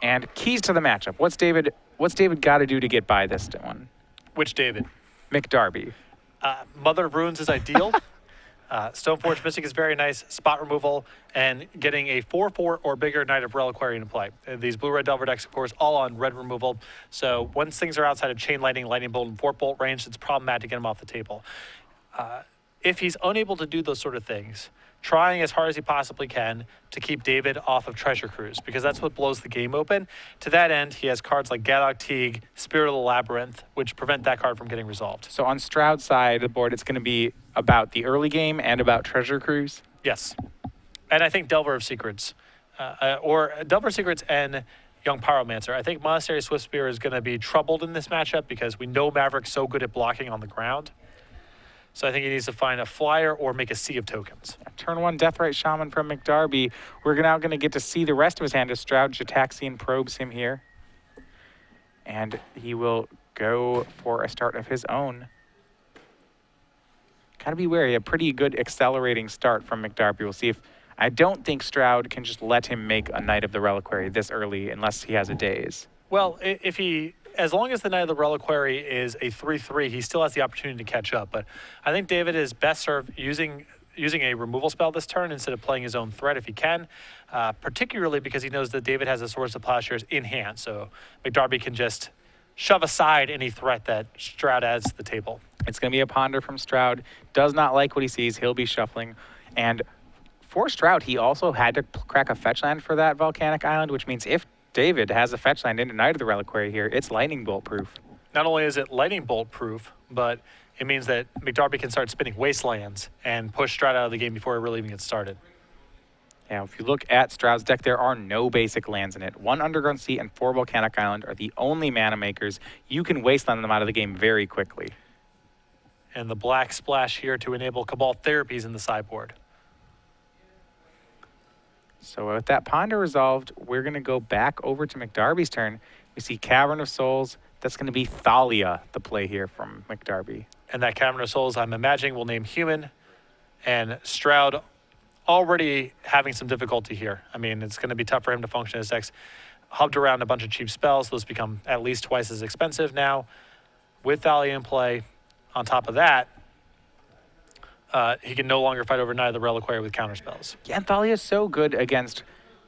And keys to the matchup. What's David got to do to get by this one? Which David? McDarby. Mother of Runes is ideal. Stoneforge Mystic is very nice. Spot removal and getting a 4/4 or bigger Knight of Reliquary into play. These blue-red Delver decks, of course, all on red removal. So once things are outside of Chain Lightning, Lightning Bolt, and Fort Bolt range, it's problematic to get them off the table. If he's unable to do those sort of things, trying as hard as he possibly can to keep David off of Treasure Cruise, because that's what blows the game open. To that end, he has cards like Gadok Teague, Spirit of the Labyrinth, which prevent that card from getting resolved. So on Stroud's side of the board, it's going to be about the early game and about Treasure Cruise? Yes. And I think Delver of Secrets, or Delver of Secrets and Young Pyromancer. I think Monastery Swiftspear is going to be troubled in this matchup because we know Maverick's so good at blocking on the ground. So I think he needs to find a flyer or make a sea of tokens. Turn 1 Deathrite Shaman from McDarby. We're now going to get to see the rest of his hand as Stroud Jataxian probes him here. And he will go for a start of his own. Gotta be wary, a pretty good accelerating start from McDarby. We'll see if, I don't think Stroud can just let him make a Knight of the Reliquary this early unless he has a daze. Well, as long as the Knight of the Reliquary is a 3/3, he still has the opportunity to catch up. But I think David is best served using a removal spell this turn instead of playing his own threat if he can, particularly because he knows that David has a Swords of Plowshares in hand. So McDarby can just shove aside any threat that Stroud adds to the table. It's going to be a ponder from Stroud. Does not like what he sees. He'll be shuffling. And for Stroud, he also had to crack a fetch land for that Volcanic Island, which means if David has a fetch land into Knight of the Reliquary here, it's Lightning Bolt proof. Not only is it Lightning Bolt proof, but it means that McDarby can start spinning Wastelands and push Stroud out of the game before it really even gets started. Yeah, if you look at Stroud's deck, there are no basic lands in it. 1 Underground Sea and 4 Volcanic Island are the only mana makers. You can wasteland them out of the game very quickly. And the black splash here to enable Cabal Therapies in the sideboard. So with that ponder resolved, we're going to go back over to McDarby's turn. We see Cavern of Souls. That's going to be Thalia, the play here from McDarby. And that Cavern of Souls, I'm imagining, will name human. And Stroud already having some difficulty here. I mean, it's going to be tough for him to function as decks. Hubbed around a bunch of cheap spells. Those become at least twice as expensive now. With Thalia in play, on top of that, he can no longer fight over Knight of the Reliquary with counterspells. Yeah, and Thalia is so good against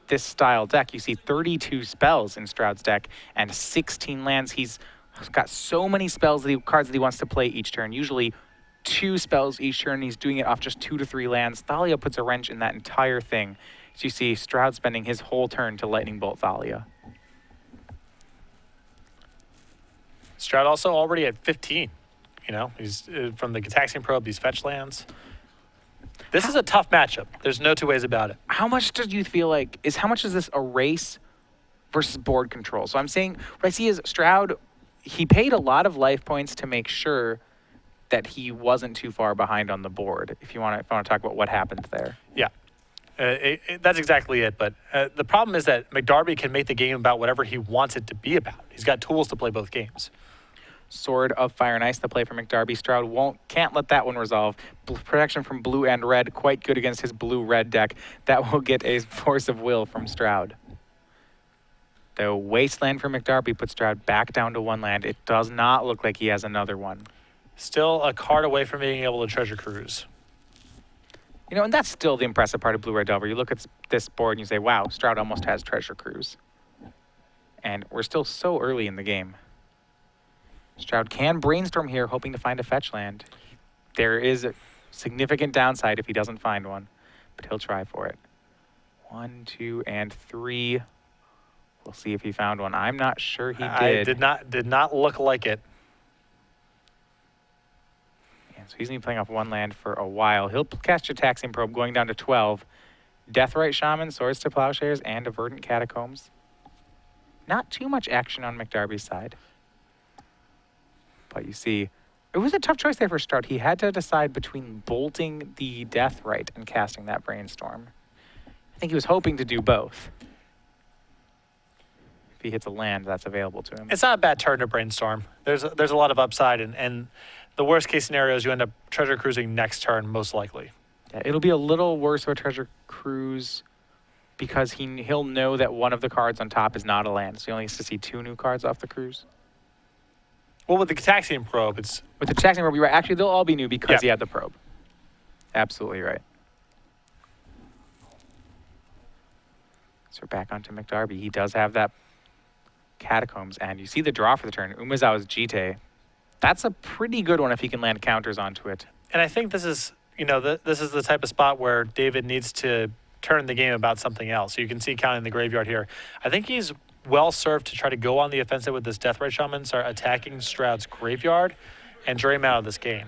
this style deck. You see 32 spells in Stroud's deck and 16 lands. He's got so many spells, cards that he wants to play each turn. Usually 2 spells each turn. He's doing it off just 2 to 3 lands. Thalia puts a wrench in that entire thing. So you see Stroud spending his whole turn to Lightning Bolt Thalia. Stroud also already at 15. You know, he's from the Gataxian Probe, these fetch lands. This is a tough matchup. There's no two ways about it. How much do you feel like how much is this a race versus board control? So I'm saying what I see is Stroud, he paid a lot of life points to make sure that he wasn't too far behind on the board. If you want to talk about what happened there. Yeah. That's exactly it. But the problem is that McDarby can make the game about whatever he wants it to be about. He's got tools to play both games. Sword of Fire and Ice, the play for McDarby. Stroud can't let that one resolve. Protection from blue and red, quite good against his blue-red deck. That will get a Force of Will from Stroud. The Wasteland for McDarby puts Stroud back down to 1 land. It does not look like he has another one. Still a card away from being able to Treasure Cruise. You know, and that's still the impressive part of Blue-Red Delver. You look at this board and you say, wow, Stroud almost has Treasure Cruise. And we're still so early in the game. Stroud can brainstorm here, hoping to find a fetch land. There is a significant downside if he doesn't find one, but he'll try for it. 1, 2, and 3. We'll see if he found one. I'm not sure he did. Did not look like it. Yeah, so he's going to be playing off 1 land for a while. He'll cast Jataxian Probe, going down to 12. Deathrite Shaman, Swords to Plowshares, and a Verdant Catacombs. Not too much action on McDarby's side. But you see, it was a tough choice there for Stroud. He had to decide between bolting the Deathrite and casting that Brainstorm. I think he was hoping to do both. If he hits a land that's available to him. It's not a bad turn to Brainstorm. There's a lot of upside, and the worst case scenario is you end up Treasure Cruising next turn, most likely. Yeah, it'll be a little worse of a Treasure Cruise because he'll know that one of the cards on top is not a land, so he only has to see 2 new cards off the cruise. Well, with the Gataxian Probe, it's... With the Jackson Probe, you're right. Actually, they'll all be new because Yeah. he had the probe. Absolutely right. So we're back onto McDarby. He does have that Catacombs, and you see the draw for the turn. Umezawa's Jite. That's a pretty good one if he can land counters onto it. And I think this is, this is the type of spot where David needs to turn the game about something else. You can see counting the graveyard here. I think he's well served to try to go on the offensive with this Deathrite Shaman, start attacking Stroud's graveyard, and drain him out of this game.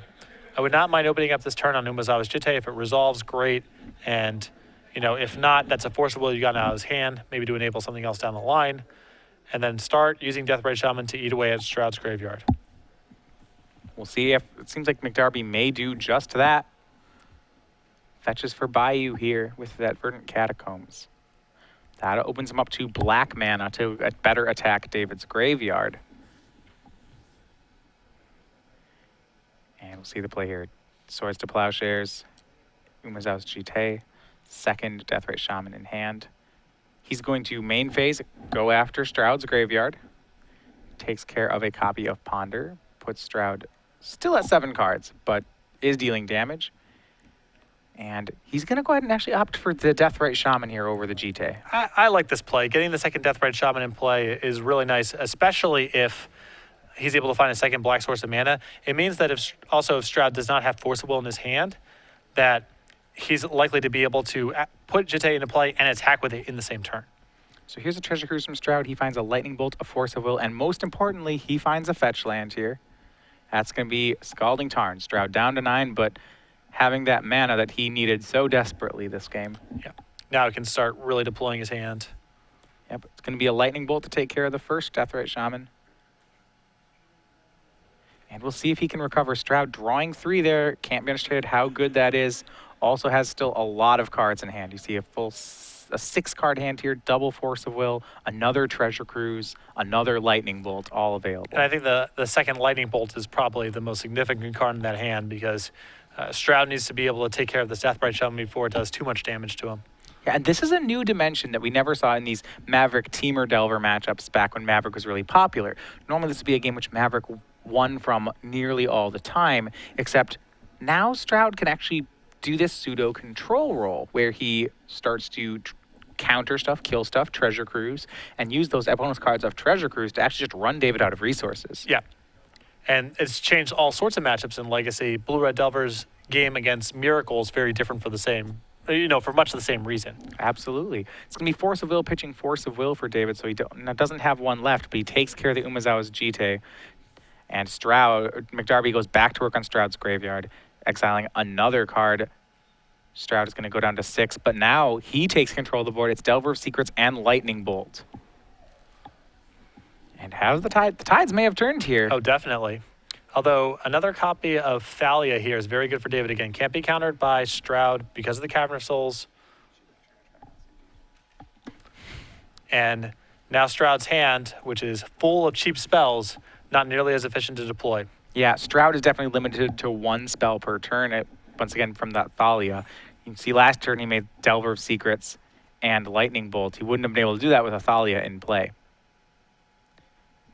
I would not mind opening up this turn on Umezawa's Jite. If it resolves, great. And, if not, that's a Force of Will you got out of his hand, maybe to enable something else down the line. And then start using Deathrite Shaman to eat away at Stroud's graveyard. We'll see if it seems like McDarby may do just that. Fetches for Bayou here with that Verdant Catacombs. That opens him up to black mana to better attack David's graveyard. And we'll see the play here. Swords to Plowshares, Umezawa's Jite, second Deathrite Shaman in hand. He's going to main phase, go after Stroud's graveyard. Takes care of a copy of Ponder. Puts Stroud still at 7 cards, but is dealing damage. And he's going to go ahead and actually opt for the Deathrite Shaman here over the Jite. I like this play. Getting the second Deathrite Shaman in play is really nice, especially if he's able to find a second black source of mana. It means that if Stroud does not have Force of Will in his hand, that he's likely to be able to put Jite into play and attack with it in the same turn. So here's a Treasure Cruise from Stroud. He finds a Lightning Bolt, a Force of Will, and most importantly, he finds a fetch land here. That's going to be Scalding Tarn. Stroud down to 9, but having that mana that he needed so desperately this game. Yeah. Now he can start really deploying his hand. Yep, it's going to be a Lightning Bolt to take care of the first Deathrite Shaman. And we'll see if he can recover. Stroud drawing 3 there. Can't be understated how good that is. Also has still a lot of cards in hand. You see a 6-card hand here, double Force of Will, another Treasure Cruise, another Lightning Bolt, all available. And I think the second Lightning Bolt is probably the most significant card in that hand because Stroud needs to be able to take care of this Deathrite Shaman before it does too much damage to him. Yeah, and this is a new dimension that we never saw in these Maverick Teamer Delver matchups back when Maverick was really popular. Normally this would be a game which Maverick won from nearly all the time, except now Stroud can actually do this pseudo control role where he starts to counter stuff, kill stuff, Treasure Cruise, and use those opponent's cards of Treasure Cruise to actually just run David out of resources. Yeah. And it's changed all sorts of matchups in Legacy. Blue-Red Delver's game against Miracle is very different for the same, for much of the same reason. Absolutely. It's going to be Force of Will pitching Force of Will for David, so he doesn't have one left, but he takes care of the Umezawa's Jite. And McDarby goes back to work on Stroud's graveyard, exiling another card. Stroud is going to go down to 6, but now he takes control of the board. It's Delver of Secrets and Lightning Bolt. And how's the tide? The tides may have turned here. Oh, definitely. Although another copy of Thalia here is very good for David again. Can't be countered by Stroud because of the Cavern of Souls. And now Stroud's hand, which is full of cheap spells, not nearly as efficient to deploy. Yeah, Stroud is definitely limited to 1 spell per turn, once again from that Thalia. You can see last turn he made Delver of Secrets and Lightning Bolt. He wouldn't have been able to do that with a Thalia in play.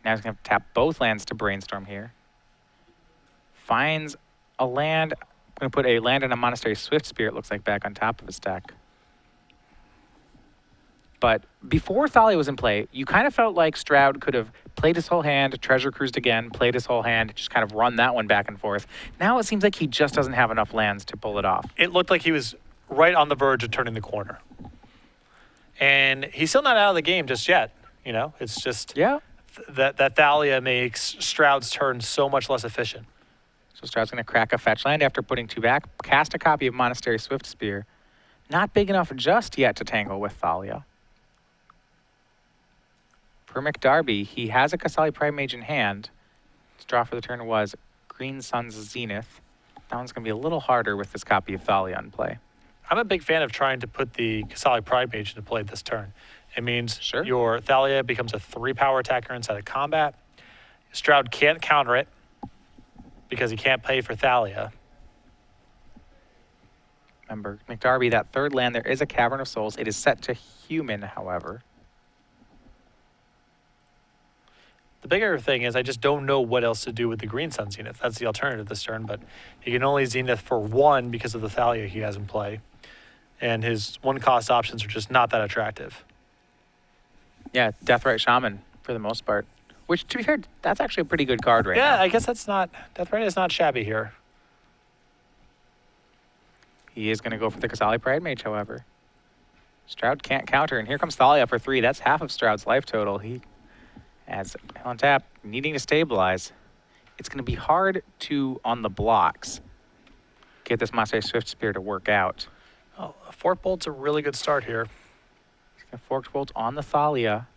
Now he's going to tap both lands to Brainstorm here. Finds a land. I'm going to put a land and a Monastery Swift Spirit, looks like, back on top of his deck. But before Thalia was in play, you kind of felt like Stroud could have played his whole hand, Treasure Cruised again, played his whole hand, just kind of run that one back and forth. Now it seems like he just doesn't have enough lands to pull it off. It looked like he was right on the verge of turning the corner. And he's still not out of the game just yet. It's just that Thalia makes Stroud's turn so much less efficient. So Stroud's going to crack a fetch land after putting 2 back, cast a copy of Monastery Swift Spear. Not big enough just yet to tangle with Thalia. For McDarby, he has a Kasali Primate in hand. His draw for the turn was Green Sun's Zenith. That one's going to be a little harder with this copy of Thalia in play. I'm a big fan of trying to put the Kasali Primate into play this turn. It means Sure. Your Thalia becomes a 3-power attacker inside of combat. Stroud can't counter it because he can't pay for Thalia. Remember, McDarby, that third land, there is a Cavern of Souls. It is set to human, however. The bigger thing is I just don't know what else to do with the green sun Zenith. That's the alternative this turn, but he can only Zenith for 1 because of the Thalia he has in play. And his 1-cost options are just not that attractive. Yeah, Deathrite Shaman for the most part. Which, to be fair, that's actually a pretty good card right now. Yeah, I guess that's not, Deathrite is not shabby here. He is going to go for the Kasali Pride Mage, however. Stroud can't counter, and here comes Thalia for 3. That's half of Stroud's life total. He has on tap, needing to stabilize. It's going to be hard to, on the blocks, get this Master Swift Spear to work out. Oh, a Fork Bolt's a really good start here. He's going to Forked Bolt on the Thalia.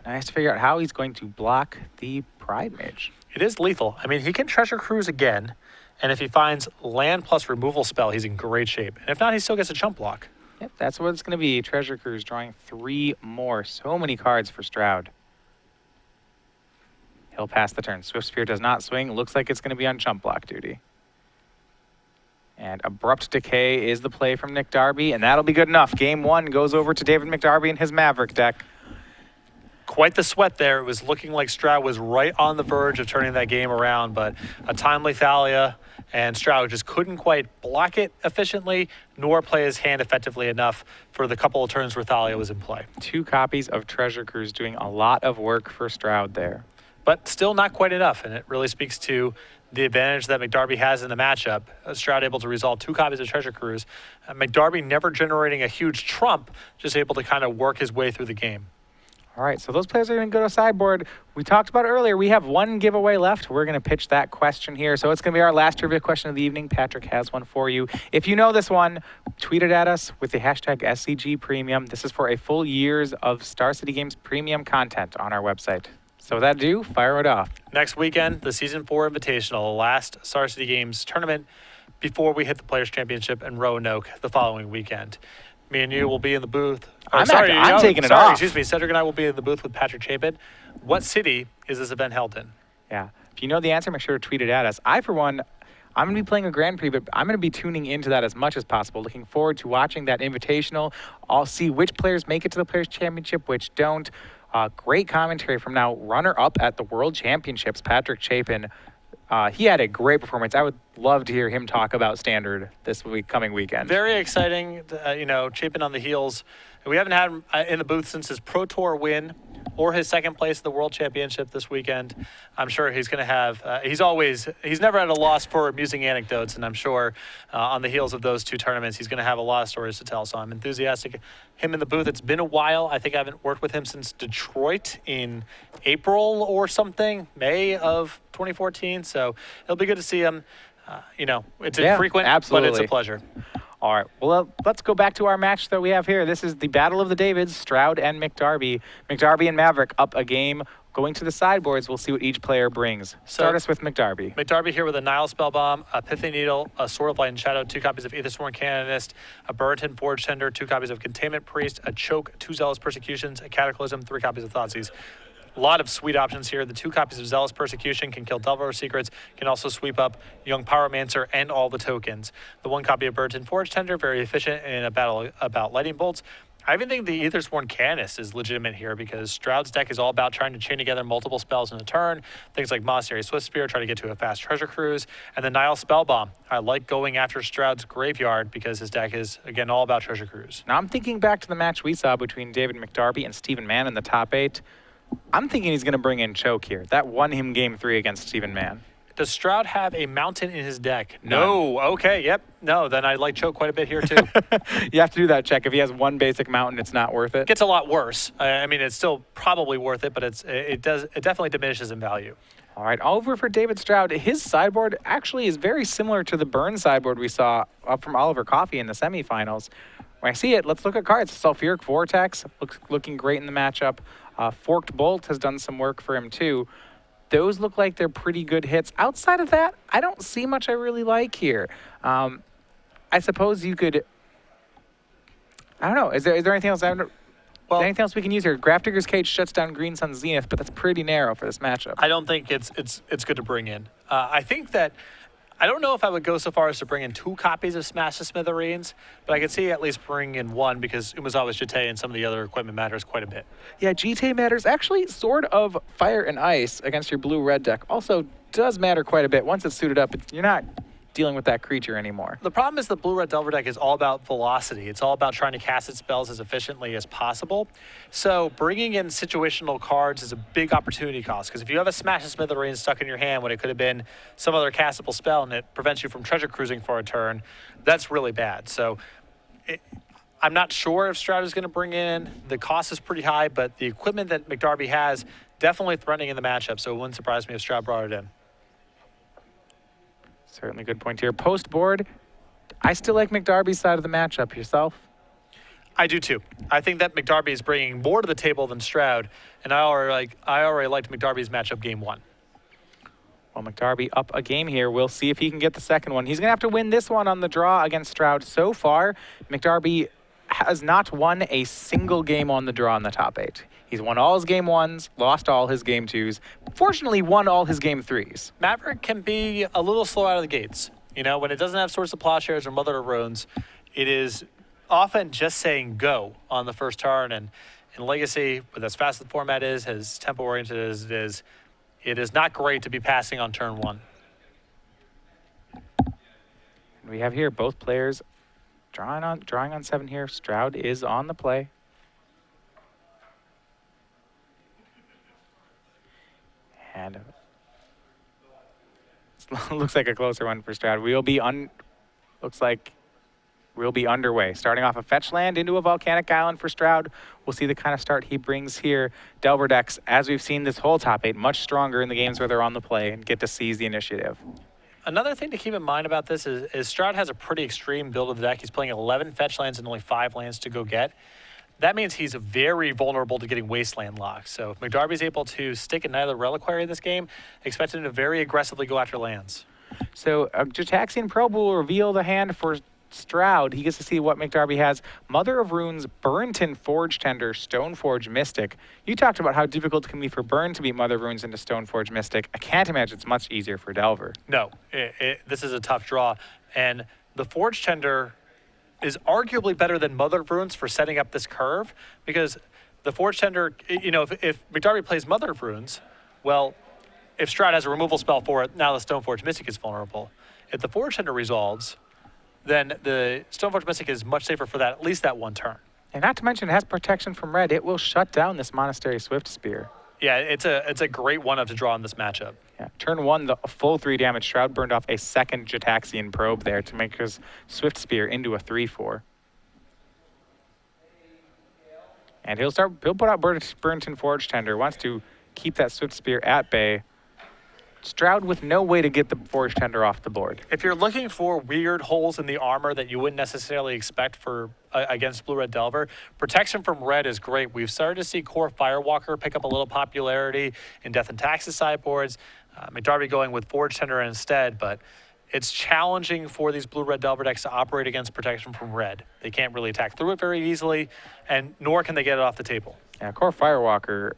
Now he has to figure out how he's going to block the Pride Mage. It is lethal. I mean, he can Treasure Cruise again, and if he finds land plus removal spell, he's in great shape. And if not, he still gets a chump block. Yep, that's what it's going to be. Treasure Cruise drawing 3 more. So many cards for Stroud. He'll pass the turn. Swift Spear does not swing. Looks like it's going to be on chump block duty. And Abrupt Decay is the play from McDarby, and that'll be good enough. Game 1 goes over to David McDarby and his Maverick deck. Quite the sweat there. It was looking like Stroud was right on the verge of turning that game around, but a timely Thalia, and Stroud just couldn't quite block it efficiently, nor play his hand effectively enough for the couple of turns where Thalia was in play. 2 copies of Treasure Cruise doing a lot of work for Stroud there. But still not quite enough, and it really speaks to the advantage that McDarby has in the matchup. Stroud able to resolve 2 copies of Treasure Cruise. McDarby never generating a huge trump, just able to kind of work his way through the game. All right, so those players are going to go to sideboard. We talked about it earlier. We have 1 giveaway left. We're going to pitch that question here. So it's going to be our last trivia question of the evening. Patrick has one for you. If you know this one, tweet it at us with the hashtag SCG Premium. This is for a full year's of Star City Games premium content on our website. So with that ado, fire it off. Next weekend, the Season 4 Invitational, the last Star City Games tournament before we hit the Players' Championship in Roanoke the following weekend. Me and you will be in the booth. I'm taking it off. Excuse me. Cedric and I will be in the booth with Patrick Chapin. What city is this event held in? Yeah. If you know the answer, make sure to tweet it at us. I, for one, I'm going to be playing a Grand Prix, but I'm going to be tuning into that as much as possible. Looking forward to watching that Invitational. I'll see which players make it to the Players' Championship, which don't. Great commentary from now runner-up at the World Championships, Patrick Chapin. He had a great performance. I would love to hear him talk about Standard this coming weekend. Very exciting, Chapin on the heels. We haven't had him in the booth since his Pro Tour win or his second place at the World Championship this weekend. I'm sure he's going to have, he's never had a loss for amusing anecdotes, and I'm sure on the heels of those 2 tournaments, he's going to have a lot of stories to tell. So I'm enthusiastic. Him in the booth, it's been a while. I think I haven't worked with him since Detroit in April or something, May of 2014. So it'll be good to see him. It's infrequent, absolutely. But it's a pleasure. All right, well, let's go back to our match that we have here. This is the Battle of the Davids, Stroud and McDarby. McDarby and Maverick up a game. Going to the sideboards, we'll see what each player brings. Start us with McDarby. McDarby here with a Nile Spellbomb, a Pithy Needle, a Sword of Light and Shadow, 2 copies of Aethersworn Canonist, a Burrington Forge Tender, 2 copies of Containment Priest, a Choke, 2 Zealous Persecutions, a Cataclysm, 3 copies of Thoughtseize. A lot of sweet options here. The 2 copies of Zealous Persecution can kill Delver Secrets, can also sweep up Young Pyromancer and all the tokens. The 1 copy of Burton Forge Tender, very efficient in a battle about Lightning Bolts. I even think the Aethersworn Canonist is legitimate here because Stroud's deck is all about trying to chain together multiple spells in a turn. Things like Monastery Swift Spear, try to get to a fast Treasure Cruise, and the Nile Spellbomb. I like going after Stroud's graveyard because his deck is, again, all about Treasure Cruise. Now I'm thinking back to the match we saw between David McDarby and Stephen Mann in the top 8. I'm thinking he's going to bring in Choke here. That won him game 3 against Stephen Mann. Does Stroud have a mountain in his deck? None. No. Okay, yep. No, then I like Choke quite a bit here, too. You have to do that check. If he has 1 basic mountain, it's not worth it. It gets a lot worse. I mean, it's still probably worth it, but it definitely diminishes in value. All right, over for David Stroud. His sideboard actually is very similar to the Burn sideboard we saw up from Oliver Coffey in the semifinals. When I see it, let's look at cards. Sulfuric Vortex, looking great in the matchup. Forked Bolt has done some work for him too. Those look like they're pretty good hits. Outside of that, I don't see much I really like here. I suppose you could, I don't know, is there anything else? Anything else we can use here? Grafdigger's Cage shuts down Green Sun Zenith, but that's pretty narrow for this matchup. I don't think it's good to bring in. I think that I don't know if I would go so far as to bring in 2 copies of Smash the Smithereens, but I could see at least bring in 1 because Umezawa's Jite and some of the other equipment matters quite a bit. Yeah, GT matters. Actually, Sword of Fire and Ice against your blue-red deck also does matter quite a bit. Once it's suited up, you're not dealing with that creature anymore. The problem is the blue-red Delver deck is all about velocity. It's all about trying to cast its spells as efficiently as possible. So bringing in situational cards is a big opportunity cost, because if you have a Smash the Smithereens stuck in your hand when it could have been some other castable spell and it prevents you from treasure cruising for a turn, that's really bad. So I'm not sure if Stroud is going to bring in. The cost is pretty high, but the equipment that McDarby has definitely threatening in the matchup, so it wouldn't surprise me if Stroud brought it in. Certainly good point here. Post board, I still like McDarby's side of the matchup. Yourself? I do too. I think that McDarby is bringing more to the table than Stroud, and I already liked McDarby's matchup game 1. Well, McDarby up a game here. We'll see if he can get the second one. He's going to have to win this one on the draw against Stroud. So far, McDarby has not won a single game on the draw in the top 8. He's won all his game 1s, lost all his game 2s, fortunately won all his game 3s. Maverick can be a little slow out of the gates. You know, when it doesn't have Swords of Plowshares or Mother of Runes, it is often just saying go on the first turn. And in Legacy, with as fast as the format is, as tempo-oriented as it is not great to be passing on turn 1. And we have here both players drawing on 7 here. Stroud is on the play. And looks like a closer one for Stroud. Looks like we'll be underway. Starting off a fetch land into a volcanic island for Stroud. We'll see the kind of start he brings here. Delver decks, as we've seen this whole top 8, much stronger in the games where they're on the play and get to seize the initiative. Another thing to keep in mind about this is Stroud has a pretty extreme build of the deck. He's playing 11 fetch lands and only 5 lands to go get. That means he's very vulnerable to getting wasteland locked. So if McDarby's able to stick another reliquary in this game, expect him to very aggressively go after lands. So Jitaxian Probe will reveal the hand for Stroud. He gets to see what McDarby has. Mother of Runes, Burrington Forge Tender, Stoneforge Mystic. You talked about how difficult it can be for Burn to beat Mother of Runes into Stoneforge Mystic. I can't imagine it's much easier for Delver. No, this is a tough draw. And the Forge Tender is arguably better than Mother of Runes for setting up this curve, because the Forge Tender, you know, if McDarby plays Mother of Runes, well, if Stroud has a removal spell for it, now the Stoneforge Mystic is vulnerable. If the Forge Tender resolves, then the Stoneforge Mystic is much safer for that, at least that one turn. And not to mention, it has protection from red. It will shut down this Monastery Swift Spear. Yeah, it's a great one-up to draw in this matchup. Yeah. Turn 1, the full 3 damage. Stroud burned off a second Jitaxian Probe there to make his Swift Spear into a 3/4. And he'll put out Burrington Forge Tender. Wants to keep that Swift Spear at bay. Stroud with no way to get the Forge Tender off the board. If you're looking for weird holes in the armor that you wouldn't necessarily expect for against Blue-Red Delver, protection from red is great. We've started to see Core Firewalker pick up a little popularity in Death and Taxes sideboards. McDarby going with Forge Tender instead, but it's challenging for these Blue-Red Delver decks to operate against protection from red. They can't really attack through it very easily, and nor can they get it off the table. Yeah, Core Firewalker,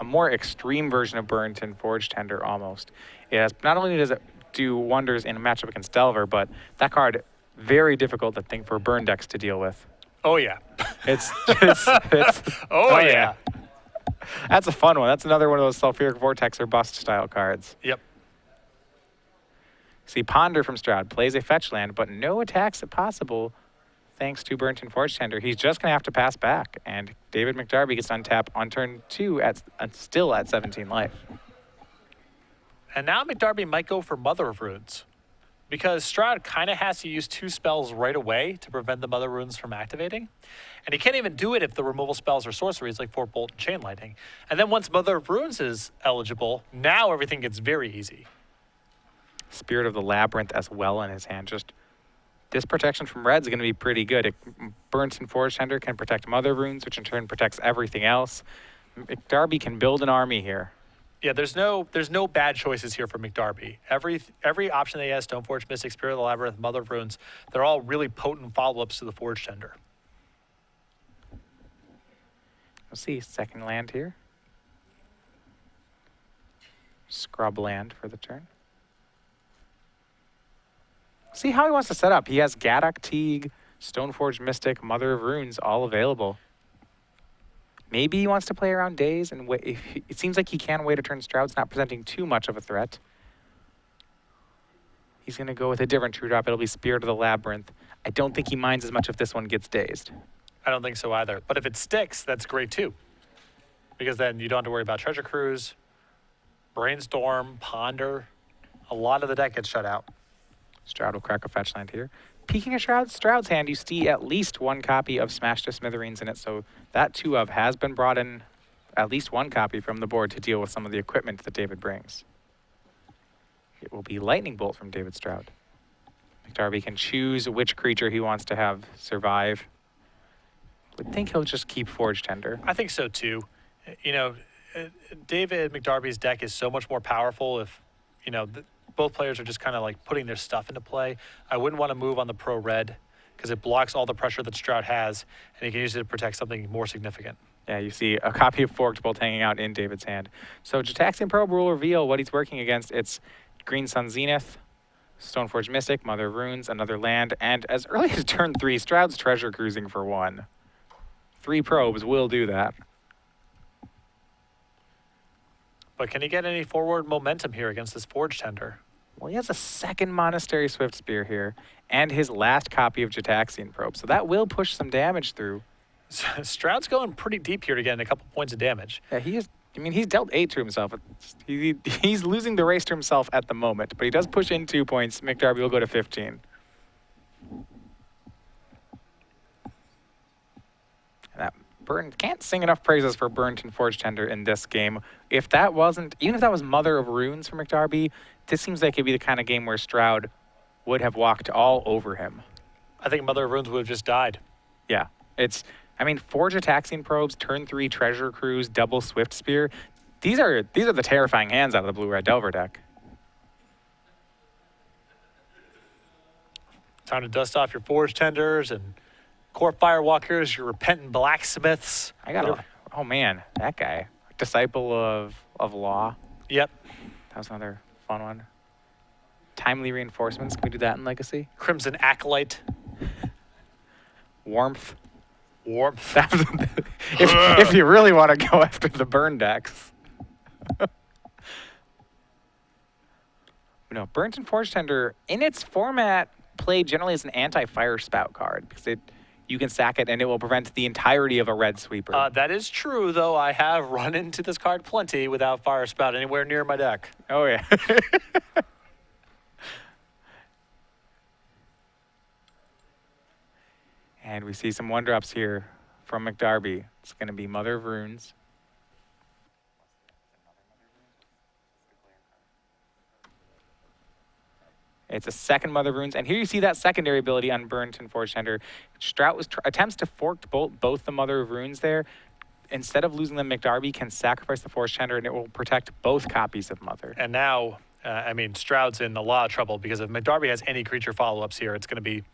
a more extreme version of Burrington Forge Tender almost. It has, not only does it do wonders in a matchup against Delver, but that card, very difficult to think for burn decks to deal with. Oh yeah. It's oh yeah. That's a fun one. That's another one of those Sulfuric Vortex or Bust style cards. Yep. See, Ponder from Stroud plays a fetch land, but no attacks possible thanks to Burrington Forge Tender. He's just going to have to pass back, and David McDarby gets untap on turn 2 still at 17 life. And now McDarby might go for Mother of Runes, because Stroud kind of has to use 2 spells right away to prevent the Mother Runes from activating. And he can't even do it if the removal spells are sorceries like Fort Bolt and Chain Lightning. And then once Mother of Runes is eligible, now everything gets very easy. Spirit of the Labyrinth as well in his hand. Just this protection from red is going to be pretty good. Burrington Forge Tender can protect Mother Runes, which in turn protects everything else. McDarby can build an army here. Yeah, there's no bad choices here for McDarby. Every option that he has, Stoneforge Mystic, Spirit of the Labyrinth, Mother of Runes, they're all really potent follow-ups to the Forge Tender. We'll see, second land here. Scrub land for the turn. See how he wants to set up. He has Gaddock, Teague, Stoneforge Mystic, Mother of Runes all available. Maybe he wants to play around Daze and wait. It seems like he can wait a turn. Stroud's not presenting too much of a threat. He's going to go with a different true drop. It'll be Spirit of the Labyrinth. I don't think he minds as much if this one gets dazed. I don't think so either. But if it sticks, that's great too. Because then you don't have to worry about Treasure Cruise, Brainstorm, Ponder. A lot of the deck gets shut out. Stroud will crack a fetch land here. Peeking at Stroud's hand, you see at least one copy of Smash to Smithereens in it, so that 2-of has been brought in, at least one copy from the board to deal with some of the equipment that David brings. It will be Lightning Bolt from David Stroud. McDarby can choose which creature he wants to have survive. I would think he'll just keep Forge Tender. I think so too. You know, David McDarby's deck is so much more powerful if, you know, both players are just kind of like putting their stuff into play. I wouldn't want to move on the pro red because it blocks all the pressure that Stroud has, and he can use it to protect something more significant. Yeah, you see a copy of Forked Bolt hanging out in David's hand. So Jataxian Probe will reveal what he's working against. It's Green Sun Zenith, Stoneforge Mystic, Mother of Runes, another land, and as early as turn 3, Stroud's Treasure Cruising for 1. 3 probes will do that. But can he get any forward momentum here against this Forge Tender? Well, he has a second Monastery Swift Spear here, and his last copy of Jataxian Probe, so that will push some damage through. Stroud's going pretty deep here to get a couple points of damage. Yeah, he is. I mean, he's dealt 8 to himself. He's losing the race to himself at the moment, but he does push in 2 points. McDarby will go to 15. That Burn can't sing enough praises for Burnton Forge Tender in this game. If that wasn't, even if that was Mother of Runes for McDarby, this seems like it'd be the kind of game where Stroud would have walked all over him. I think Mother of Runes would have just died. Yeah, I mean, 4 Jataxian Probes, turn 3 Treasure Cruise, double Swift Spear. These are the terrifying hands out of the Blue-Red Delver deck. Time to dust off your Forge Tenders and Core Firewalkers, your Repentant Blacksmiths. Oh man, that guy. Disciple of Law. Yep. That was another fun one. Timely Reinforcements, can we do that in Legacy? Crimson Acolyte. Warmth. Warmth. if you really want to go after the burn decks. No, Burnt and Forge Tender, in its format, played generally as an anti-Fire Spout card, because you can sack it and it will prevent the entirety of a red sweeper. That is true, though. I have run into this card plenty without Fire Spout anywhere near my deck. Oh, yeah. And we see some 1-drops here from McDarby. It's going to be Mother of Runes. It's a second Mother of Runes. And here you see that secondary ability on Burnt and Forge Tender. Stroud attempts to Forked Bolt both the Mother of Runes there. Instead of losing them, McDarby can sacrifice the Forge Tender, and it will protect both copies of Mother. And now, I mean, Stroud's in a lot of trouble, because if McDarby has any creature follow-ups here, it's going to be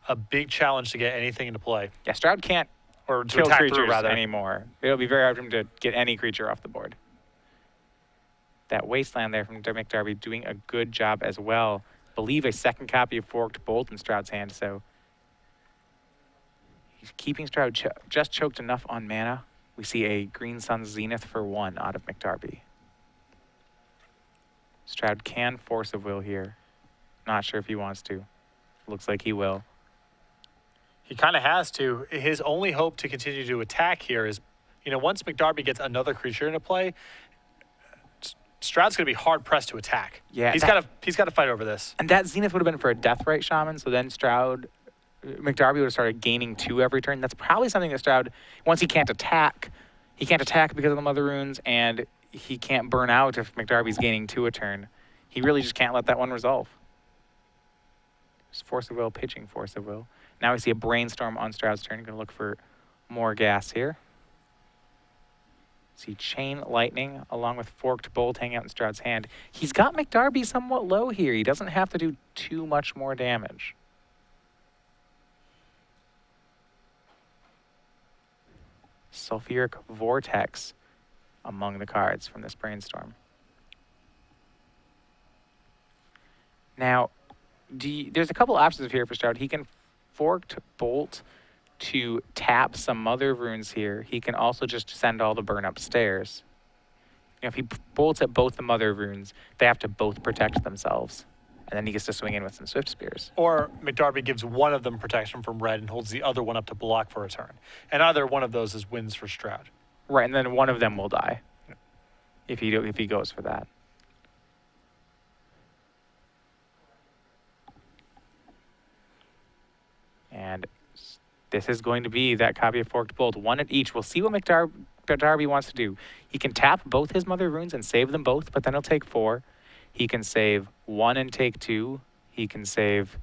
a big challenge to get anything into play. Yeah, Stroud can't or kill attack creatures through, rather. anymore. It'll be very hard for him to get any creature off the board. That Wasteland there from McDarby doing a good job as well. I believe a second copy of Forked Bolt in Stroud's hand, so he's keeping Stroud just choked enough on mana. We see a Green Sun Zenith for 1 out of McDarby. Stroud can Force of Will here. Not sure if he wants to. Looks like he will. He kind of has to. His only hope to continue to attack here is, you know, once McDarby gets another creature into play, Stroud's going to be hard pressed to attack. Yeah, he's got to fight over this. And that Zenith would have been for a Deathrite Shaman, so then McDarby would have started gaining 2 every turn. That's probably something that Stroud, once he can't attack because of the Mother Runes, and he can't burn out if McDarby's gaining 2 a turn. He really just can't let that one resolve. Just Force of Will, pitching Force of Will. Now we see a Brainstorm on Stroud's turn. Going to look for more gas here. See Chain Lightning along with Forked Bolt hanging out in Stroud's hand. He's got McDarby somewhat low here. He doesn't have to do too much more damage. Sulfuric Vortex among the cards from this Brainstorm. Now, there's a couple options here for Stroud. He can forked bolt to tap some mother runes here. He can also just send all the burn upstairs. If he bolts at both the mother runes, they have to both protect themselves. And then he gets to swing in with some Swift Spears. Or McDarby gives one of them protection from red and holds the other one up to block for a turn. And either one of those is wins for Stroud. Right, and then one of them will die if he goes for that. And this is going to be that copy of Forked Bolt, one at each. We'll see what McDarby wants to do. He can tap both his mother runes and save them both, but then he'll take 4. He can save 1 and take 2. He can save...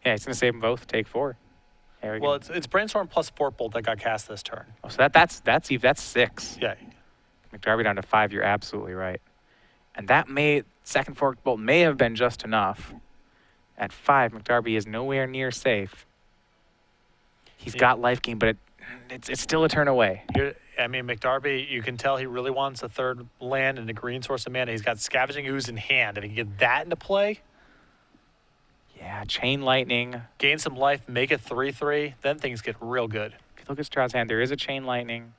Yeah, he's going to save them both, take 4. There we Well, go. it's Brainstorm plus Fork Bolt that got cast this turn. Oh, so that's 6. Yeah. McDarby down to 5, you're absolutely right. And that second Forked Bolt may have been just enough. At 5, McDarby is nowhere near safe. He's got life gain, but it's still a turn away. McDarby, you can tell he really wants a third land and a green source of mana. He's got Scavenging Ooze in hand. If he can get that into play, Yeah, Chain Lightning. gain some life, make it 3/3, then things get real good. If you look at Stroud's hand, there is a Chain Lightning.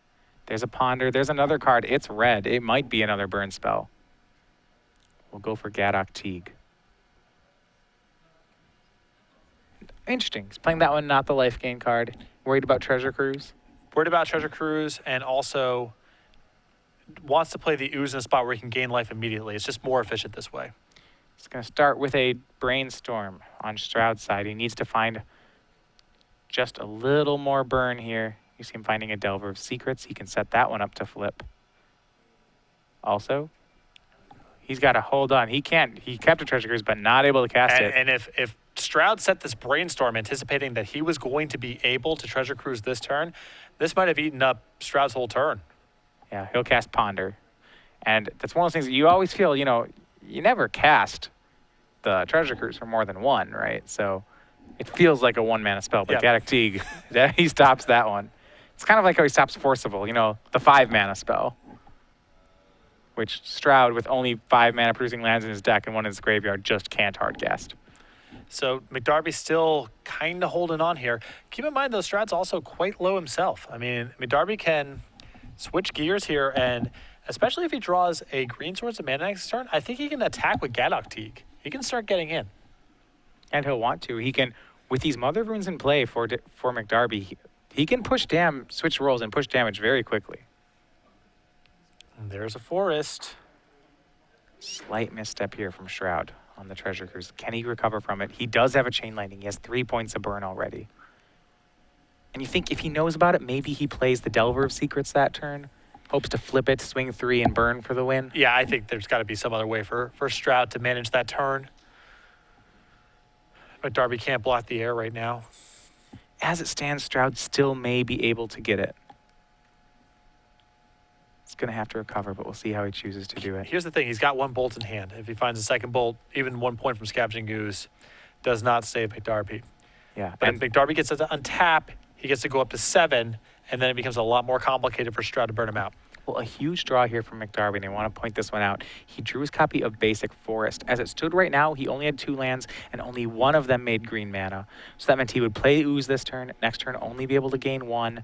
There's a Ponder. There's another card. It's red. It might be another burn spell. We'll go for Gadok Teague. Interesting. He's playing that one, not the life gain card. Worried about Treasure Cruise? Worried about Treasure Cruise, and also wants to play the Ooze in a spot where he can gain life immediately. It's just more efficient this way. He's going to start with a Brainstorm on Stroud's side. He needs to find just a little more burn here. You see him finding a Delver of Secrets. He can set that one up to flip. Also, he's got to hold on. He kept a Treasure Cruise, but not able to cast it. And if Stroud set this Brainstorm anticipating that he was going to be able to Treasure Cruise this turn, this might have eaten up Stroud's whole turn. Yeah, he'll cast Ponder. And that's one of those things that you always feel, you never cast the Treasure Cruise for more than 1, right? So it feels like a 1-mana spell, but Yeah. Gadok Teague, he stops that one. It's kind of like how he stops Forcible, the 5-mana spell, which Stroud, with only 5-mana producing lands in his deck and one in his graveyard, just can't hardcast. So McDarby's still kind of holding on here. Keep in mind, though, Stroud's also quite low himself. I mean, McDarby can switch gears here, and especially if he draws a green source of mana next turn, I think he can attack with Gadok Teague. He can start getting in. And he'll want to. He can, with these Mother Runes in play for McDarby, he can switch rolls and push damage very quickly. And there's a forest. Slight misstep here from Stroud on the Treasure Cruise. Can he recover from it? He does have a Chain Lightning. He has 3 points of burn already. And you think if he knows about it, maybe he plays the Delver of Secrets that turn, hopes to flip it, swing 3, and burn for the win. Yeah, I think there's got to be some other way for Stroud to manage that turn. McDarby can't block the air right now. As it stands, Stroud still may be able to get it. It's going to have to recover, but we'll see how he chooses to do it. Here's the thing. He's got 1 bolt in hand. If he finds a second bolt, even 1 point from Scavenging Ooze does not save McDarby. Yeah, But and if McDarby gets to untap, he gets to go up to 7, and then it becomes a lot more complicated for Stroud to burn him out. well, a huge draw here from McDarby, and I want to point this one out. He drew his copy of Basic Forest. As it stood right now, he only had 2 lands, and only 1 of them made green mana. So that meant he would play Ooze this turn, next turn only be able to gain 1.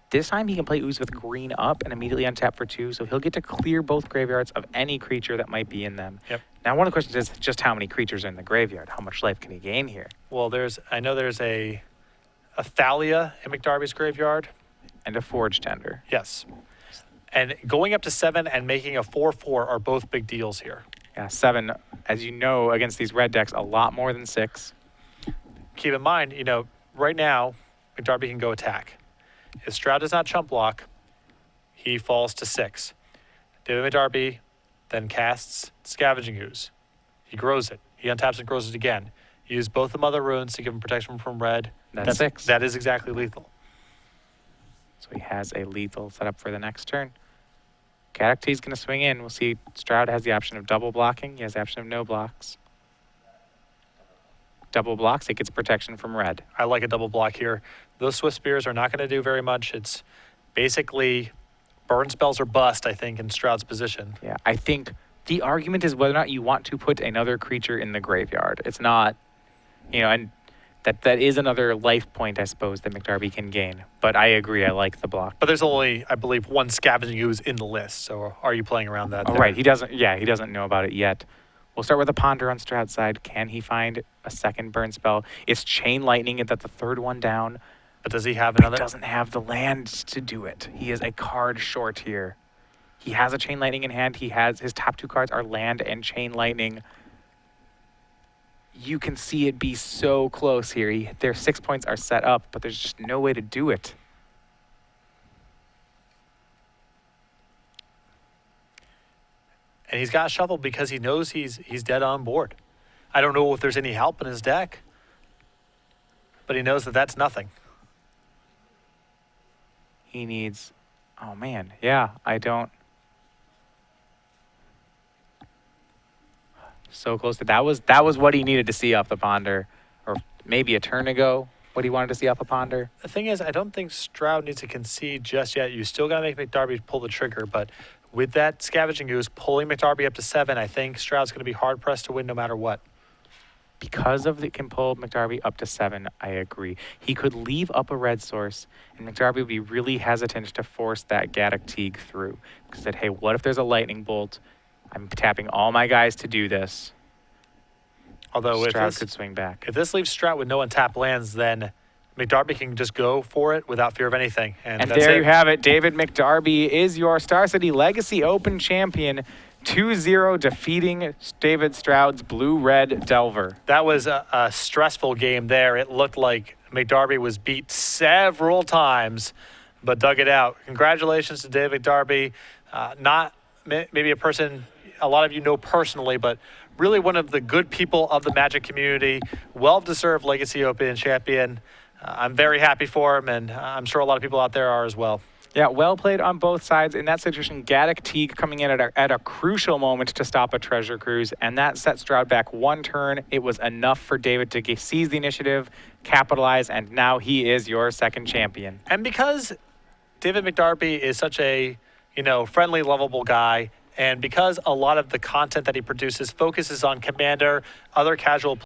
This time he can play Ooze with green up and immediately untap for 2, so he'll get to clear both graveyards of any creature that might be in them. Yep. Now, one of the questions is just how many creatures are in the graveyard? How much life can he gain here? Well, I know there's a Thalia in McDarby's graveyard. And a Forge Tender. Yes. And going up to 7 and making a 4/4 are both big deals here. Yeah, 7, as you know, against these red decks, a lot more than 6. Keep in mind, right now, McDarby can go attack. If Stroud does not chump block, he falls to 6. David McDarby then casts Scavenging Ooze. He grows it. He untaps and grows it again. He used both the Mother Runes to give him protection from red. That's 6. That is exactly lethal. So he has a lethal set up for the next turn. Gadok Teague's going to swing in. We'll see Stroud has the option of double blocking. He has the option of no blocks. Double blocks, it gets protection from red. I like a double block here. Those Swift Spears are not going to do very much. It's basically burn spells or bust, I think, in Stroud's position. Yeah, I think The argument is whether or not you want to put another creature in the graveyard. It's not, and that is another life point, I suppose, that McDarby can gain. But I agree, I like the block. But there's only, I believe, one Scavenging Ooze in the list. So are you playing around that? Oh, right. He doesn't know about it yet. We'll start with a Ponder on Stroud's side. Can he find a second burn spell? It's Chain Lightning at the third one down. But does he have another? He doesn't have the land to do it. He is a card short here. He has a Chain Lightning in hand. His top 2 cards are land and Chain Lightning. You can see it be so close here. Their 6 points are set up, but there's just no way to do it. And he's got a Shuffle because he knows he's dead on board. I don't know if there's any help in his deck, but he knows that that's nothing. He needs, oh man, yeah, I don't. So close to that was what he needed to see off the Ponder, or maybe a turn ago. What he wanted to see off a Ponder. The thing is, I don't think Stroud needs to concede just yet. You still got to make McDarby pull the trigger, but with that Scavenging Ooze pulling McDarby up to 7, I think Stroud's going to be hard pressed to win no matter what. Because of it can pull McDarby up to 7, I agree. He could leave up a red source, and McDarby would be really hesitant to force that Gaddock Teeg through. Because said, hey, what if there's a lightning bolt? I'm tapping all my guys to do this. Although Stroud could swing back. If this leaves Stroud with no untapped lands, then McDarby can just go for it without fear of anything. And there you have it. David McDarby is your Star City Legacy Open champion. 2-0 defeating David Stroud's Blue-Red Delver. That was a stressful game there. It looked like McDarby was beat several times, but dug it out. Congratulations to David McDarby. Not maybe a person a lot of you know personally, but really one of the good people of the Magic community. Well-deserved Legacy Open champion. I'm very happy for him, and I'm sure a lot of people out there are as well. Yeah, well played on both sides. In that situation, Gaddock Teeg coming in at a crucial moment to stop a Treasure Cruise, and that set Stroud back 1 turn. It was enough for David to seize the initiative, capitalize, and now he is your second champion. And because David McDarby is such a, friendly, lovable guy, and because a lot of the content that he produces focuses on Commander, other casual